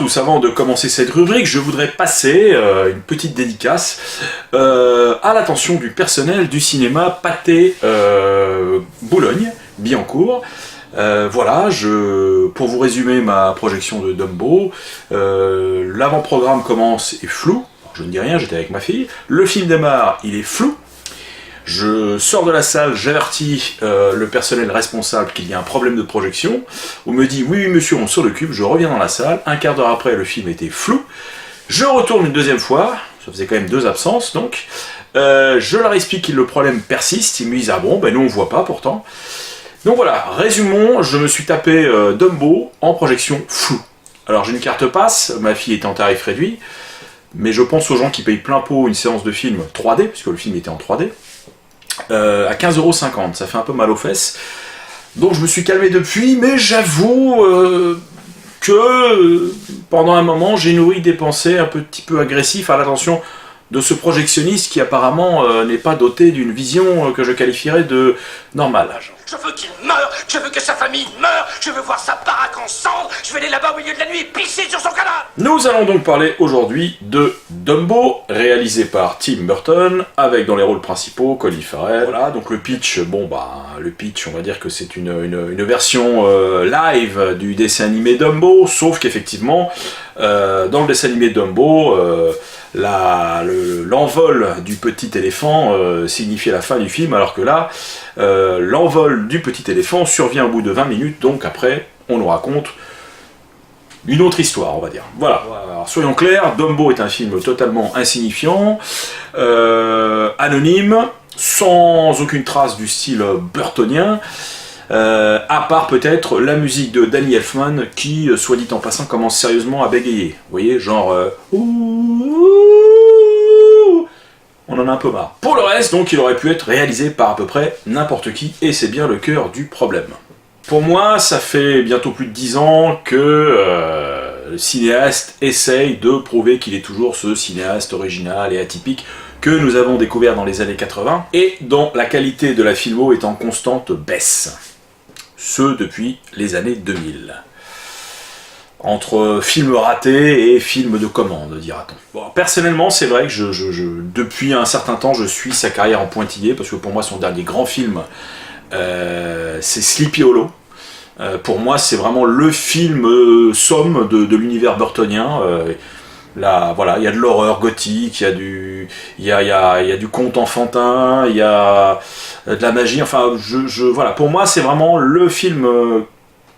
tous, avant de commencer cette rubrique, je voudrais passer une petite dédicace à l'attention du personnel du cinéma Pathé Boulogne, Billancourt. Voilà, pour vous résumer ma projection de Dumbo, l'avant-programme commence et flou, je ne dis rien, j'étais avec ma fille, le film démarre, il est flou, je sors de la salle, j'avertis le personnel responsable qu'il y a un problème de projection, on me dit oui monsieur on s'en occupe, je reviens dans la salle, un quart d'heure après le film était flou, je retourne une deuxième fois, ça faisait quand même 2 absences donc, je leur explique que le problème persiste, ils me disent ah bon ben nous on voit pas pourtant. Donc voilà, résumons, je me suis tapé Dumbo en projection floue. Alors j'ai une carte passe, ma fille était en tarif réduit, mais je pense aux gens qui payent plein pot une séance de film 3D, puisque le film était en 3D, à 15,50 €, ça fait un peu mal aux fesses. Donc je me suis calmé depuis, mais j'avoue que pendant un moment j'ai nourri des pensées un petit peu agressives à l'attention de ce projectionniste qui apparemment n'est pas doté d'une vision que je qualifierais de normale. Je veux qu'il meure, je veux que sa famille meure, je veux voir sa baraque en cendres, je vais aller là-bas au milieu de la nuit et pisser sur son cadavre. Nous allons donc parler aujourd'hui de Dumbo, réalisé par Tim Burton, avec dans les rôles principaux Colin Farrell. Voilà, donc le pitch, le pitch, on va dire que c'est une version live du dessin animé Dumbo, sauf qu'effectivement, dans le dessin animé Dumbo, l'envol du petit éléphant signifiait la fin du film, alors que là, l'envol du petit éléphant survient au bout de 20 minutes, donc après, on nous raconte une autre histoire, on va dire. Voilà, alors, soyons clairs, Dumbo est un film totalement insignifiant, anonyme, sans aucune trace du style burtonien, à part peut-être la musique de Danny Elfman qui, soit dit en passant, commence sérieusement à bégayer. Vous voyez, genre... on en a un peu marre. Pour le reste, donc, il aurait pu être réalisé par à peu près n'importe qui, et c'est bien le cœur du problème. Pour moi, ça fait bientôt plus de 10 ans que le cinéaste essaye de prouver qu'il est toujours ce cinéaste original et atypique que nous avons découvert dans les années 80, et dont la qualité de la filmo est en constante baisse. Ce depuis les années 2000. Entre films ratés et films de commande, dira-t-on. Bon, personnellement, c'est vrai que depuis un certain temps, je suis sa carrière en pointillé, parce que pour moi, son dernier grand film, c'est Sleepy Hollow. Pour moi, c'est vraiment le film somme de l'univers burtonien. Là, voilà, il y a de l'horreur gothique, il y a du conte enfantin, il y a de la magie. Enfin, voilà, pour moi, c'est vraiment le film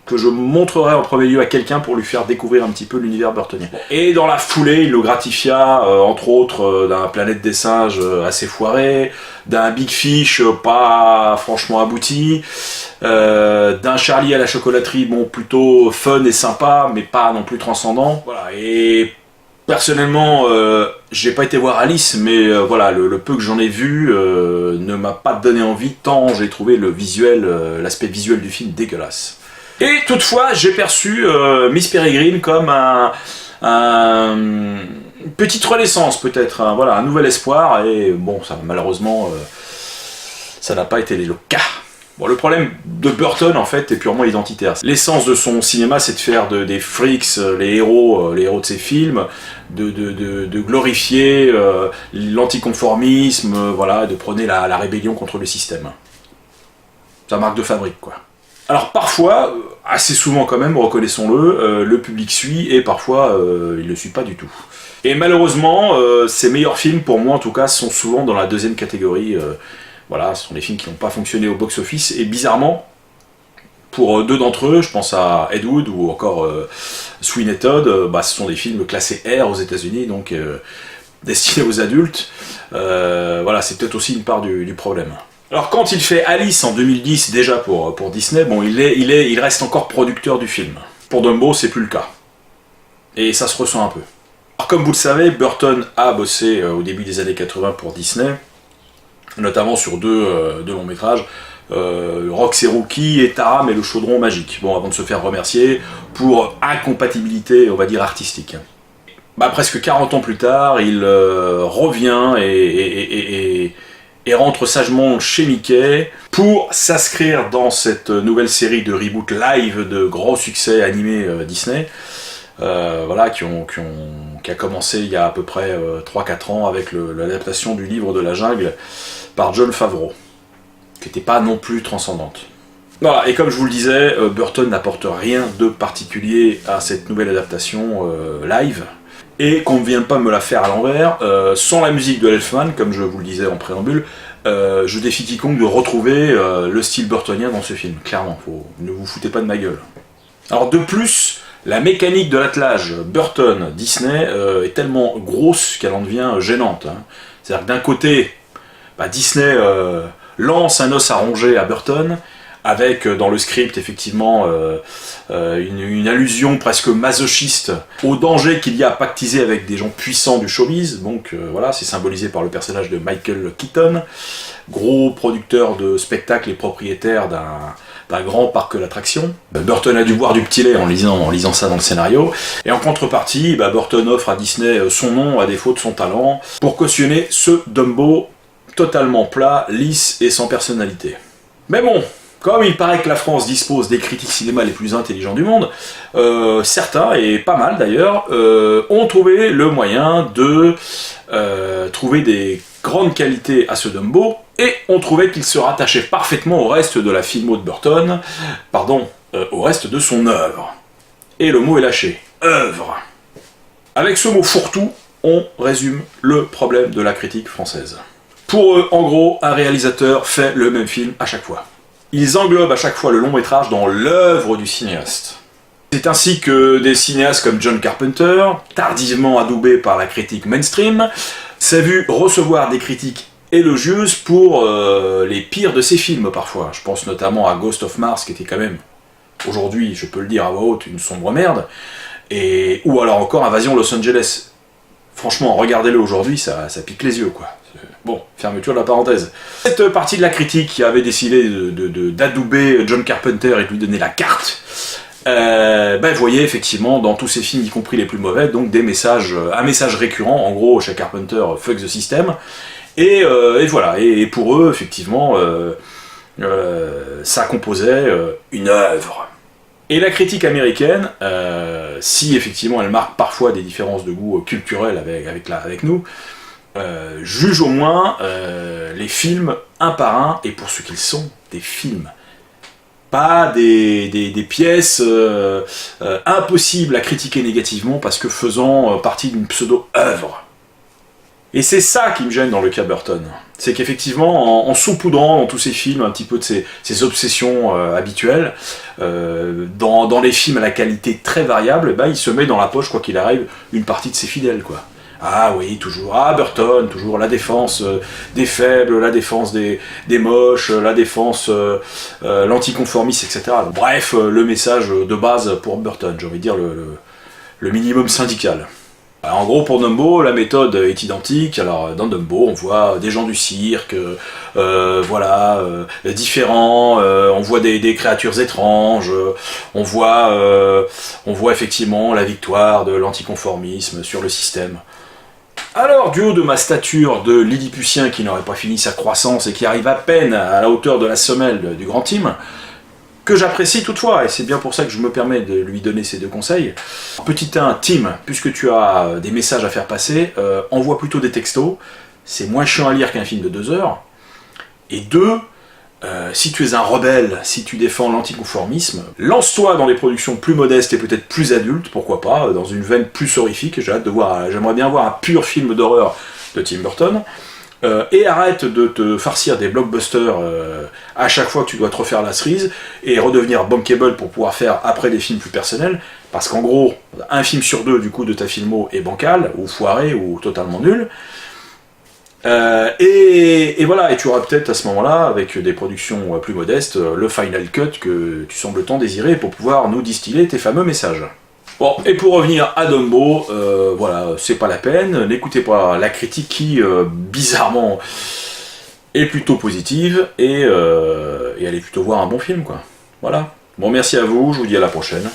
que je montrerai en premier lieu à quelqu'un pour lui faire découvrir un petit peu l'univers burtonien. Et dans la foulée, il le gratifia, entre autres, d'un Planète des Singes assez foiré, d'un Big Fish pas franchement abouti, d'un Charlie à la chocolaterie, bon, plutôt fun et sympa, mais pas non plus transcendant. Voilà, et personnellement, j'ai pas été voir Alice, mais voilà, le peu que j'en ai vu ne m'a pas donné envie, tant j'ai trouvé l'aspect visuel du film dégueulasse. Et toutefois, j'ai perçu Miss Peregrine comme une petite renaissance peut-être, voilà, un nouvel espoir, et bon, ça malheureusement, ça n'a pas été le cas. Bon, le problème de Burton, en fait, est purement identitaire. L'essence de son cinéma, c'est de faire des freaks, les héros de ses films, de glorifier l'anticonformisme, voilà, de prôner la rébellion contre le système. Sa marque de fabrique, quoi. Alors parfois, assez souvent quand même, reconnaissons-le, le public suit, et parfois, il ne le suit pas du tout. Et malheureusement, ses meilleurs films, pour moi en tout cas, sont souvent dans la deuxième catégorie. Voilà, ce sont des films qui n'ont pas fonctionné au box-office, et bizarrement, pour 2 d'entre eux, je pense à Ed Wood ou encore Sweeney Todd, ce sont des films classés R aux États-Unis, donc destinés aux adultes. Voilà, c'est peut-être aussi une part du problème. Alors quand il fait Alice en 2010, déjà pour Disney, bon, il reste encore producteur du film. Pour Dumbo, c'est plus le cas. Et ça se ressent un peu. Alors comme vous le savez, Burton a bossé au début des années 80 pour Disney, notamment sur deux longs métrages, Rox et Rookie et Taram et le chaudron magique. Bon, avant de se faire remercier pour incompatibilité, on va dire, artistique. Presque 40 ans plus tard, il revient et rentre sagement chez Mickey pour s'inscrire dans cette nouvelle série de reboot live de gros succès animé Disney, voilà, qui a commencé il y a à peu près 3-4 ans avec l'adaptation du livre de la jungle par Jon Favreau, qui n'était pas non plus transcendante. Voilà, et comme je vous le disais, Burton n'apporte rien de particulier à cette nouvelle adaptation live, et qu'on ne vienne pas me la faire à l'envers, sans la musique de l'Elfman, comme je vous le disais en préambule, je défie quiconque de retrouver le style burtonien dans ce film, clairement, ne vous foutez pas de ma gueule. Alors de plus, la mécanique de l'attelage Burton-Disney est tellement grosse qu'elle en devient gênante. Hein. C'est-à-dire que d'un côté, Disney lance un os à ronger à Burton, avec dans le script effectivement une allusion presque masochiste au danger qu'il y a à pactiser avec des gens puissants du showbiz. Donc voilà, c'est symbolisé par le personnage de Michael Keaton, gros producteur de spectacles et propriétaire d'un grand parc d'attractions. Burton a dû boire du petit lait en lisant ça dans le scénario, et en contrepartie, Burton offre à Disney son nom à défaut de son talent, pour cautionner ce Dumbo totalement plat, lisse et sans personnalité. Mais bon, comme il paraît que la France dispose des critiques cinéma les plus intelligents du monde, certains, et pas mal d'ailleurs, ont trouvé le moyen de trouver des grandes qualités à ce Dumbo, et ont trouvé qu'il se rattachait parfaitement au reste de la filmo de Burton, au reste de son œuvre. Et le mot est lâché, œuvre. Avec ce mot fourre-tout, on résume le problème de la critique française. Pour eux, en gros, un réalisateur fait le même film à chaque fois. Ils englobent à chaque fois le long métrage dans l'œuvre du cinéaste. C'est ainsi que des cinéastes comme John Carpenter, tardivement adoubés par la critique mainstream, s'est vu recevoir des critiques élogieuses pour les pires de ses films parfois. Je pense notamment à Ghost of Mars, qui était quand même, aujourd'hui, je peux le dire à voix haute, une sombre merde, ou alors encore Invasion Los Angeles. Franchement, regardez-le aujourd'hui, ça pique les yeux, quoi. Bon, fermeture de la parenthèse. Cette partie de la critique qui avait décidé d'adouber John Carpenter et de lui donner la carte, vous voyez effectivement dans tous ces films, y compris les plus mauvais, donc un message récurrent, en gros, chez Carpenter, fuck the system, et voilà, et pour eux, effectivement, ça composait une œuvre. Et la critique américaine, si effectivement elle marque parfois des différences de goût culturel avec nous, juge au moins les films un par un, et pour ce qu'ils sont, des films. Pas des pièces impossibles à critiquer négativement parce que faisant partie d'une pseudo-œuvre. Et c'est ça qui me gêne dans le cas Burton. C'est qu'effectivement, en saupoudrant dans tous ces films un petit peu de ces obsessions habituelles, dans les films à la qualité très variable, il se met dans la poche, quoi qu'il arrive, une partie de ses fidèles, quoi. Ah oui, toujours, Burton, toujours la défense des faibles, la défense des moches, la défense, l'anticonformisme, etc. Bref, le message de base pour Burton, j'ai envie de dire le minimum syndical. Alors, en gros, pour Dumbo, la méthode est identique. Alors, dans Dumbo, on voit des gens du cirque, différents, on voit des créatures étranges, on voit effectivement la victoire de l'anticonformisme sur le système. Alors, du haut de ma stature de Lilliputien qui n'aurait pas fini sa croissance et qui arrive à peine à la hauteur de la semelle du grand Tim, que j'apprécie toutefois, et c'est bien pour ça que je me permets de lui donner ces deux conseils. Petit 1, Tim, puisque tu as des messages à faire passer, envoie plutôt des textos, c'est moins chiant à lire qu'un film de 2 heures. Et 2, si tu es un rebelle, si tu défends l'anticonformisme, lance-toi dans des productions plus modestes et peut-être plus adultes, pourquoi pas, dans une veine plus horrifique. J'aimerais bien voir un pur film d'horreur de Tim Burton. Et arrête de te farcir des blockbusters à chaque fois que tu dois te refaire la cerise et redevenir bankable pour pouvoir faire après des films plus personnels, parce qu'en gros, un film sur 2 du coup de ta filmo est bancal, ou foiré, ou totalement nul. Et voilà, et tu auras peut-être à ce moment-là, avec des productions plus modestes, le final cut que tu sembles tant désirer pour pouvoir nous distiller tes fameux messages. Bon, et pour revenir à Dumbo, voilà, c'est pas la peine, n'écoutez pas la critique qui, bizarrement, est plutôt positive, et allez plutôt voir un bon film, quoi. Voilà. Bon, merci à vous, je vous dis à la prochaine.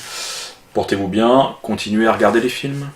Portez-vous bien, continuez à regarder les films.